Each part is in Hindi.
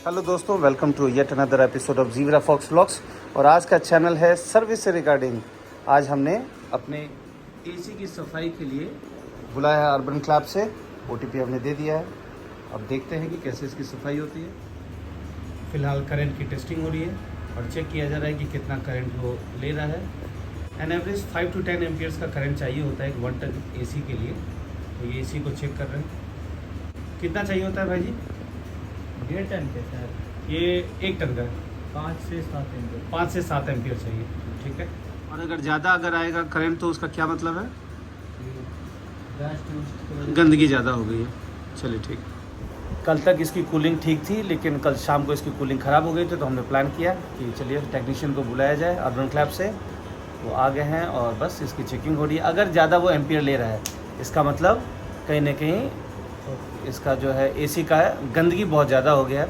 हेलो दोस्तों, welcome to yet another episode of zebra fox vlogs. और आज का चैनल है सर्विस से रिगार्डिंग। आज हमने अपने एसी की सफाई के लिए बुलाया है अर्बन क्लब से। ओटीपी हमने दे दिया है। अब देखते हैं कि कैसे इसकी सफाई होती है। फ़िलहाल करंट की टेस्टिंग हो रही है और चेक किया जा रहा है कि कितना करंट वो ले रहा है। एन एवरेज 5 to 10 एम्पियर्स का करंट चाहिए होता है एक 1 टन एसी के लिए। तो ये एसी को चेक कर रहे हैं। कितना चाहिए होता है भाई जी? 1.5 टन के सर, ये 1 टन का है। 5 से 7 एम्पियर। 5 से 7 एम्पियर चाहिए, ठीक है। और अगर ज़्यादा आएगा करंट तो उसका क्या मतलब है? गंदगी ज़्यादा हो गई है। चलिए ठीक। कल तक इसकी कूलिंग ठीक थी, लेकिन कल शाम को इसकी कूलिंग ख़राब हो गई थी, तो हमने प्लान किया कि चलिए टेक्नीशियन को बुलाया जाए अर्बन क्लब से। वो आ गए हैं और बस इसकी चेकिंग हो रही है। अगर ज़्यादा वो एम्पियर ले रहा है, इसका मतलब कहीं ना कहीं इसका जो है एसी का है, गंदगी बहुत ज़्यादा हो गया है।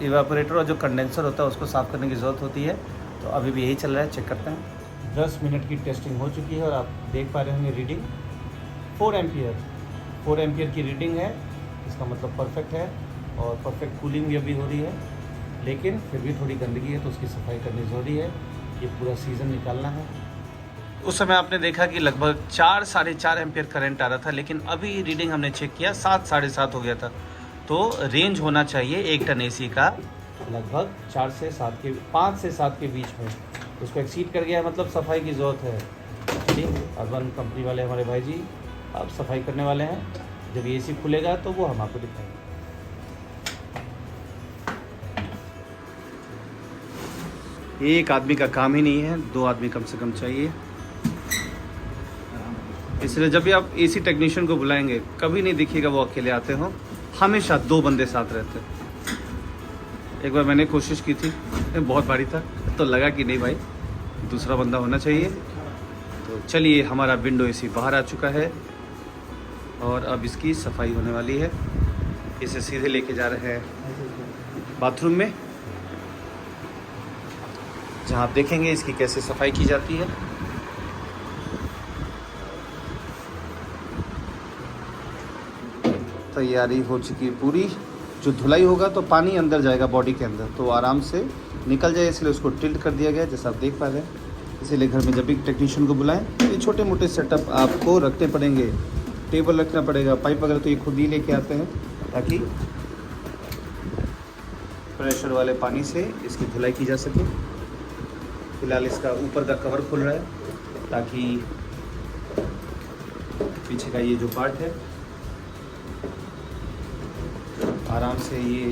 इवेपोरेटर और जो कंडेंसर होता है उसको साफ़ करने की ज़रूरत होती है। तो अभी भी यही चल रहा है, चेक करते हैं। 10 मिनट की टेस्टिंग हो चुकी है और आप देख पा रहे होंगे रीडिंग 4 एम्पियर की रीडिंग है। इसका मतलब परफेक्ट है और परफेक्ट कूलिंग भी अभी हो रही है, लेकिन फिर भी थोड़ी गंदगी है तो उसकी सफाई करनी ज़रूरी है। ये पूरा सीज़न निकालना है। उस समय आपने देखा कि लगभग 4 साढ़े 4 एम्पियर करंट आ रहा था, लेकिन अभी रीडिंग हमने चेक किया 7 साढ़े 7 हो गया था। तो रेंज होना चाहिए 1 टन एसी का लगभग 4 से 7 के 5 से 7 के बीच में। उसको एक्सीड कर गया है, मतलब सफाई की ज़रूरत है। ठीक, अर्बन कंपनी वाले हमारे भाई जी अब सफाई करने वाले हैं। जब ये एसी खुलेगा तो वो हम आपको दिखाएंगे। एक आदमी का काम ही नहीं है, 2 आदमी कम से कम चाहिए। इसलिए जब भी आप एसी टेक्नीशियन को बुलाएंगे, कभी नहीं दिखेगा वो अकेले आते हो, हमेशा 2 बंदे साथ रहते हैं। एक बार मैंने कोशिश की थी, बहुत भारी था, तो लगा कि नहीं भाई दूसरा बंदा होना चाहिए। तो चलिए, हमारा विंडो एसी बाहर आ चुका है और अब इसकी सफाई होने वाली है। इसे सीधे लेके जा रहे हैं बाथरूम में, जहाँ आप देखेंगे इसकी कैसे सफाई की जाती है। तैयारी हो चुकी है पूरी। जो धुलाई होगा तो पानी अंदर जाएगा बॉडी के अंदर, तो आराम से निकल जाए, इसलिए उसको टिल्ट कर दिया गया, जैसा आप देख पा रहे हैं। इसीलिए घर में जब भी टेक्नीशियन को बुलाएं तो ये छोटे मोटे सेटअप आपको रखने पड़ेंगे। टेबल रखना पड़ेगा, पाइप वगैरह तो ये खुद ही लेके आते हैं, ताकि प्रेशर वाले पानी से इसकी धुलाई की जा सके। फिलहाल इसका ऊपर का कवर खुल रहा है, ताकि पीछे का ये जो पार्ट है आराम से ये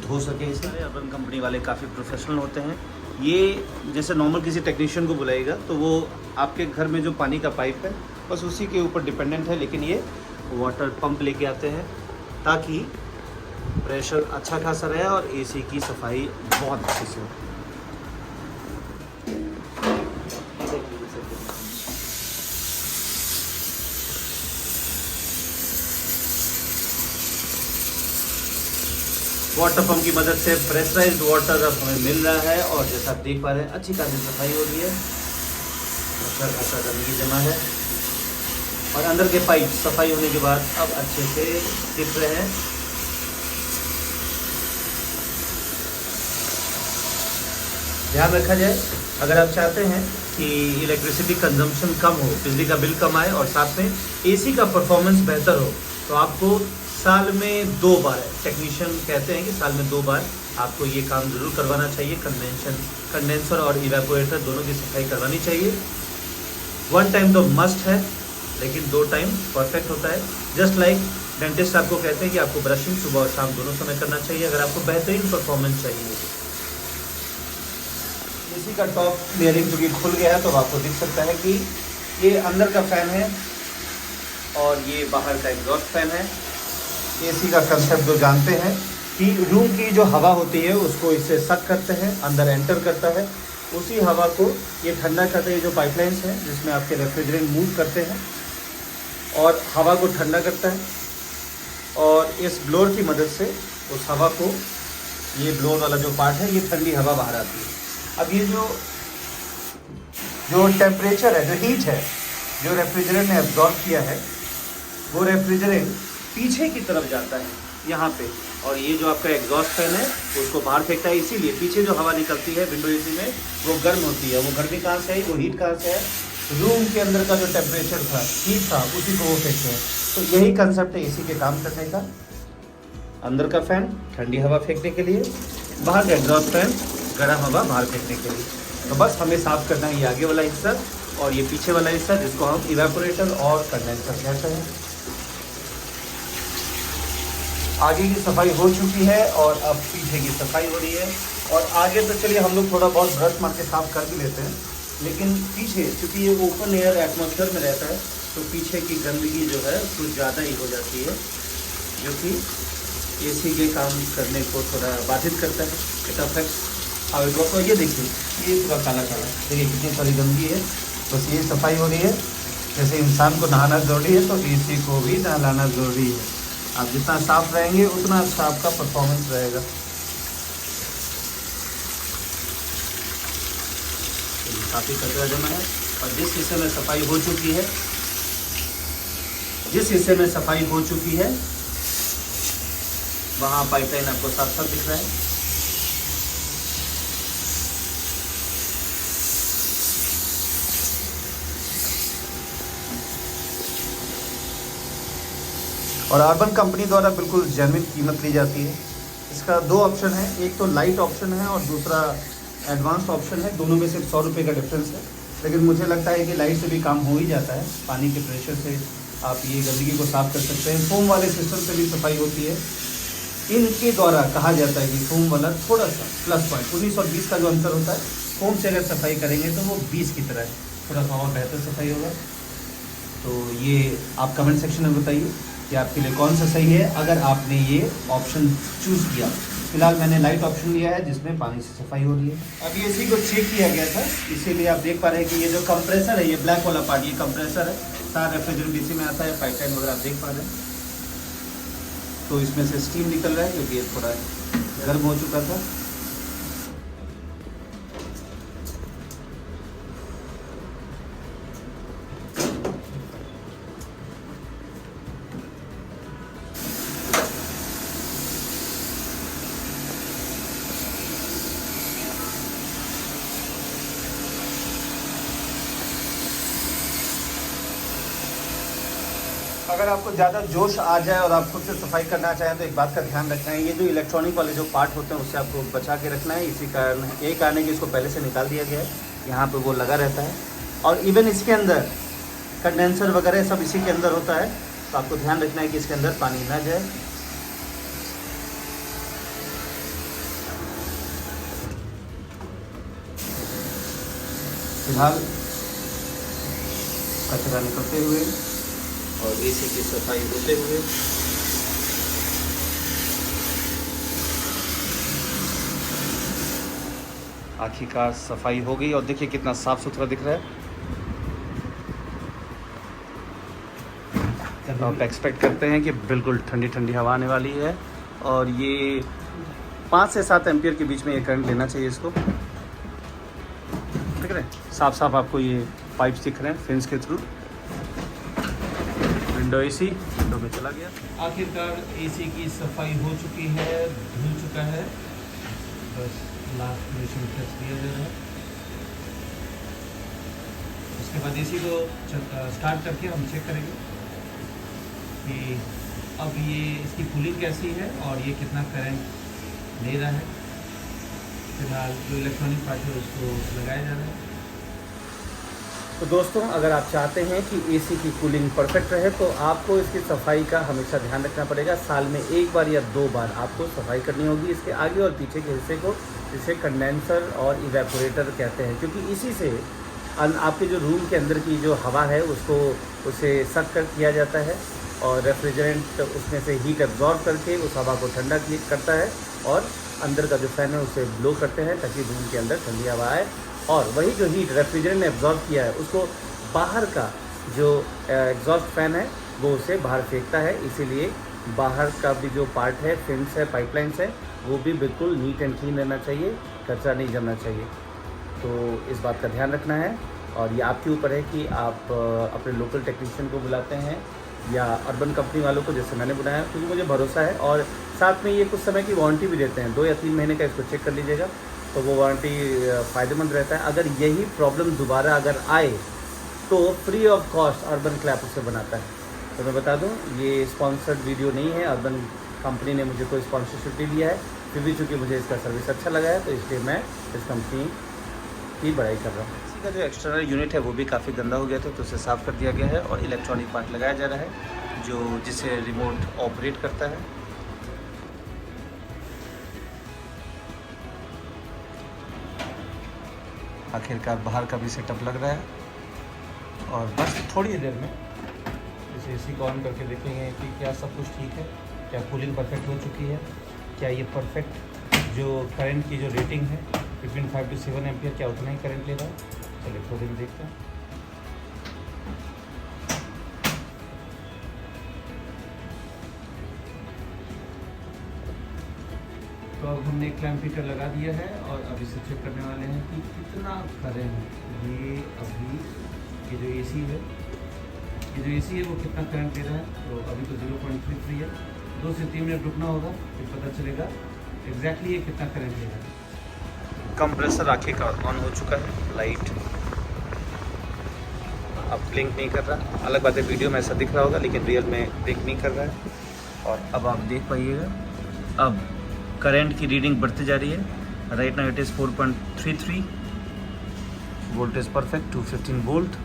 धो सके। इसे अर्बन कंपनी वाले काफ़ी प्रोफेशनल होते हैं। ये जैसे नॉर्मल किसी टेक्नीशियन को बुलाएगा तो वो आपके घर में जो पानी का पाइप है बस उसी के ऊपर डिपेंडेंट है, लेकिन ये वाटर पंप लेके आते हैं ताकि प्रेशर अच्छा खासा रहे और एसी की सफाई बहुत अच्छे से हो। वाटर पंप की मदद से प्रेशराइज्ड वाटर अब हमें मिल रहा है और जैसा आप देख पा रहे हैं अच्छी खासी सफाई हो रही है। अच्छा खासा गंदगी जमा है और अंदर के पाइप सफाई होने के बाद अब अच्छे से दिख रहे हैं। ध्यान रखा जाए, अगर आप चाहते हैं कि इलेक्ट्रिसिटी कंजम्पशन कम हो, बिजली का बिल कम आए और साथ में एसी का परफॉर्मेंस बेहतर हो, तो आपको साल में 2 बार, टेक्नीशियन कहते हैं कि साल में 2 बार आपको ये काम ज़रूर करवाना चाहिए। कंडेंसर और इवेपोरेटर दोनों की सफाई करवानी चाहिए। 1 टाइम तो मस्ट है, लेकिन 2 टाइम परफेक्ट होता है। जस्ट लाइक डेंटिस्ट आपको कहते हैं कि आपको ब्रशिंग सुबह और शाम दोनों समय करना चाहिए, अगर आपको बेहतरीन परफॉर्मेंस चाहिए। एसी का टॉप क्लियरिंग क्योंकि खुल गया है, तो आपको दिख सकता है कि ये अंदर का फैन है और ये बाहर का एग्जॉस्ट फैन है। एसी का कंसेप्ट जो जानते हैं कि रूम की जो हवा होती है उसको इससे सक करते हैं, अंदर एंटर करता है, उसी हवा को ये ठंडा करता है। ये जो पाइपलाइंस हैं जिसमें आपके रेफ्रिजरेंट मूव करते हैं और हवा को ठंडा करता है, और इस ब्लोअर की मदद से उस हवा को, ये ब्लोअर वाला जो पार्ट है, ये ठंडी हवा बाहर आती है। अब ये जो टेम्परेचर है, जो हीट है, जो रेफ्रिजरेंट ने एब्जॉर्ब किया है, वो रेफ्रिजरेंट पीछे की तरफ जाता है यहाँ पे, और ये जो आपका एग्जॉस्ट फैन है उसको बाहर फेंकता है। इसीलिए पीछे जो हवा निकलती है विंडो एसी में वो गर्म होती है। वो गर्मी कहाँ से है, वो हीट कहाँ से है, रूम के अंदर का जो टेम्परेचर था, हीट था, उसी को वो फेंकते हैं। तो यही कंसेप्ट है एसी के काम करने का। अंदर का फैन ठंडी हवा फेंकने के लिए, बाहर का एग्जॉस्ट फैन गर्म हवा बाहर फेंकने के लिए। तो बस हमें साफ़ करना है ये आगे वाला हिस्सा और ये पीछे वाला हिस्सा, जिसको हम इवेपोरेटर और कंडेंसर कहते हैं। आगे की सफाई हो चुकी है और अब पीछे की सफाई हो रही है। और आगे तो चलिए हम लोग थोड़ा बहुत ब्रश मार के साफ़ कर भी लेते हैं, लेकिन पीछे चूँकि ये ओपन एयर एटमॉस्फेयर में रहता है तो पीछे की गंदगी जो है कुछ ज़्यादा ही हो जाती है, जो कि एसी के काम करने को थोड़ा बाधित करता है। It affects how it work. और ये देखिए, ये पूरा काला काला, देखिए कितनी सारी गंदगी है। बस ये सफाई हो रही है। जैसे इंसान को नहाना ज़रूरी है तो एसी को भी नहलाना ज़रूरी है। आप जितना साफ रहेंगे उतना अच्छा आपका परफॉर्मेंस रहेगा। काफ़ी कचरा जमा है और जिस हिस्से में सफाई हो चुकी है, वहाँ पाइपलाइन आपको साफ साफ दिख रहा है। और अर्बन कंपनी द्वारा बिल्कुल जेन्युइन कीमत ली जाती है। इसका दो ऑप्शन है, एक तो लाइट ऑप्शन है और दूसरा एडवांस ऑप्शन है। दोनों में सिर्फ 100 रुपये का डिफरेंस है, लेकिन मुझे लगता है कि लाइट से भी काम हो ही जाता है। पानी के प्रेशर से आप ये गंदगी को साफ़ कर सकते हैं। फोम वाले सिस्टम से भी सफाई होती है। इनके द्वारा कहा जाता है कि फोम वाला थोड़ा सा प्लस पॉइंट, 19 और 20 का जो अंतर होता है, फोम से अगर सफाई करेंगे तो वो 20 की तरह है, थोड़ा सा और बेहतर सफाई होगा। तो ये आप कमेंट सेक्शन में बताइए कि आपके लिए कौन सा सही है अगर आपने ये ऑप्शन चूज़ किया। फिलहाल मैंने लाइट ऑप्शन लिया है जिसमें पानी से सफाई हो रही है। अभी इसी को चेक किया गया था, इसीलिए आप देख पा रहे हैं कि ये जो कंप्रेसर है, ये ब्लैक वाला पार्ट, ये कंप्रेसर है। सारा रेफ्रिजरेंट इसी में आता है, पाइपलाइन वगैरह आप देख पा रहे हैं। तो इसमें से स्टीम निकल रहा है क्योंकि ये थोड़ा गर्म हो चुका था। अगर आपको ज़्यादा जोश आ जाए और आप खुद से सफाई करना चाहें तो एक बात का ध्यान रखना है, ये जो इलेक्ट्रॉनिक वाले जो पार्ट होते हैं उससे आपको बचा के रखना है। इसी कारण एक कारण है कि इसको पहले से निकाल दिया गया है, यहाँ पे वो लगा रहता है। और इवन इसके अंदर कंडेंसर वगैरह सब इसी के अंदर होता है, तो आपको ध्यान रखना है कि इसके अंदर पानी ना जाए। फिलहाल कचरा निकलते हुए और एसी की सफाई होते हुए आखिरकार सफाई हो गई और देखिए कितना साफ सुथरा दिख रहा है। तो आप एक्सपेक्ट करते हैं कि बिल्कुल ठंडी ठंडी हवा आने वाली है और ये 5 से 7 एम्पियर के बीच में ये करंट लेना चाहिए इसको। देख रहे हैं साफ साफ आपको ये पाइप्स दिख रहे हैं फिन्स के थ्रू। विंडो एसी विंडो में चला गया। आखिरकार एसी की सफाई हो चुकी है, धुल चुका है, बस लास्ट फिनिशिंग टच दिया जा रहा है। उसके बाद एसी को स्टार्ट करके हम चेक करेंगे कि अब ये इसकी कूलिंग कैसी है और ये कितना करंट ले रहा है। फिलहाल जो इलेक्ट्रॉनिक पार्ट है उसको लगाया जा रहा है। तो दोस्तों, अगर आप चाहते हैं कि एसी की कूलिंग परफेक्ट रहे तो आपको इसकी सफाई का हमेशा ध्यान रखना पड़ेगा। साल में 1 बार या 2 बार आपको सफाई करनी होगी इसके आगे और पीछे के हिस्से को, जिसे कंडेंसर और इवेपोरेटर कहते हैं, क्योंकि इसी से आपके जो रूम के अंदर की जो हवा है उसे सक कर किया जाता है और रेफ्रिजरेंट उसमें से हीट एब्जॉर्ब करके उस हवा को ठंडा करता है और अंदर का जो फ़ैन है उसे ब्लो करते हैं ताकि रूम के अंदर ठंडी हवा आए। और वही जो हीट रेफ्रिजरेंट ने एब्जॉर्ब किया है उसको बाहर का जो एग्जॉस्ट फैन है वो उसे बाहर फेंकता है। इसीलिए बाहर का भी जो पार्ट है, फिन्स है, पाइपलाइंस है, वो भी बिल्कुल नीट एंड क्लीन रहना चाहिए, कचरा नहीं जमना चाहिए। तो इस बात का ध्यान रखना है और ये आपके ऊपर है कि आप अपने लोकल टेक्नीशियन को बुलाते हैं या अर्बन कंपनी वालों को जैसे मैंने बनाया, क्योंकि मुझे भरोसा है। और साथ में ये कुछ समय की वारंटी भी देते हैं, 2 या 3 महीने का, इसको चेक कर लीजिएगा। तो वो वारंटी फ़ायदेमंद रहता है। अगर यही प्रॉब्लम दोबारा अगर आए तो free of cost urban clap उसे बनाता है। तो मैं बता दूं, ये स्पॉन्सर्ड वीडियो नहीं है, अर्बन कंपनी ने मुझे कोई स्पॉन्सरशिप नहीं दिया है, फिर भी चूँकि मुझे इसका सर्विस अच्छा लगा है तो इसलिए मैं इस कंपनी की बड़ाई कर रहा हूँ। इसी का जो एक्सटर्नल यूनिट है वो भी काफ़ी गंदा हो गया था, तो उसे साफ़ कर दिया गया है और इलेक्ट्रॉनिक पार्ट लगाया जा रहा है जो जिसे रिमोट ऑपरेट करता है। आखिरकार बाहर का भी सेटअप लग रहा है और बस थोड़ी देर में इसे एसी को ऑन करके देखेंगे कि क्या सब कुछ ठीक है, क्या कूलिंग परफेक्ट हो चुकी है, क्या ये परफेक्ट जो करंट की जो रेटिंग है बिटवीन 5 to 7 एम्पियर, क्या उतना ही करंट ले रहा है। चलिए थोड़ी देर देखते हैं। तो अब हमने एक क्लैम्प हीटर लगा दिया है और अब इसे चेक करने वाले हैं कि कितना करंट ये अभी ये जो एसी है वो कितना करंट ले रहा है। तो अभी तो 0.33 है, 2 से 3 मिनट रुकना होगा, फिर पता चलेगा एग्जैक्टली ये कितना करंट ले रहा है। कंप्रेसर आखिरकार ऑन हो चुका है, लाइट अब ब्लिंक नहीं कर रहा। अलग बात है वीडियो में ऐसा दिख रहा होगा, लेकिन रियल में ब्लिंक नहीं कर रहा है। और अब आप देख पाइएगा, अब करंट की रीडिंग बढ़ती जा रही है। Right now it is 4.33, voltage perfect 215 volt.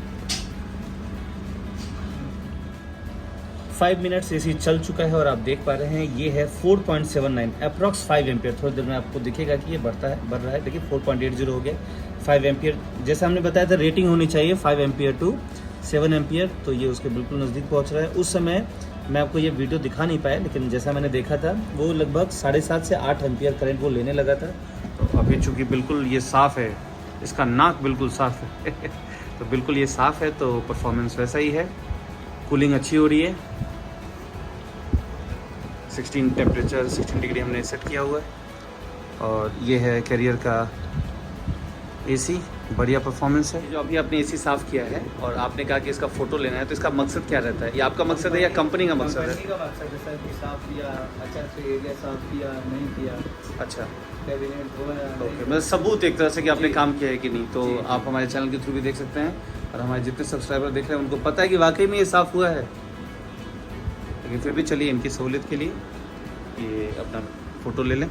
5 minutes AC चल चुका है और आप देख पा रहे हैं ये है 4.79 अप्रॉक्स 5 एम्पियर। थोड़ी देर में आपको दिखेगा कि ये बढ़ रहा है। देखिए 4.80 हो गया, 5 एम्पियर जैसा हमने बताया था रेटिंग होनी चाहिए 5 एम्पियर टू 7 एम्पियर, तो ये उसके बिल्कुल नज़दीक पहुंच रहा है। उस समय मैं आपको ये वीडियो दिखा नहीं पाया, लेकिन जैसा मैंने देखा था वो लगभग 7.5 से 8 एम्पियर करंट वो लेने लगा था। तो अभी चूँकि बिल्कुल ये साफ़ है, इसका नाक बिल्कुल साफ़ है तो बिल्कुल ये साफ़ है, तो परफॉर्मेंस वैसा ही है। कूलिंग अच्छी हो रही है, 16 टेम्परेचर 16 डिग्री हमने सेट किया हुआ है। और ये है कैरियर का एसी, बढ़िया परफॉर्मेंस है। जो अभी आपने एसी साफ़ किया है और आपने कहा कि इसका फ़ोटो लेना है, तो इसका मकसद क्या रहता है? ये आपका मकसद है या कंपनी का मकसद है? कंपनी का मकसद है सर कि साफ किया, अच्छा से एरिया साफ किया, नहीं किया, अच्छा, कैबिनेट धोया। ओके, मतलब सबूत एक तरह से कि आपने काम किया है कि नहीं। तो आप हमारे चैनल के थ्रू भी देख सकते हैं और हमारे जितने सब्सक्राइबर देख रहे हैं उनको पता है कि वाकई में ये साफ़ हुआ है। लेकिन फिर भी चलिए इनकी सहूलियत के लिए ये अपना फ़ोटो ले लें।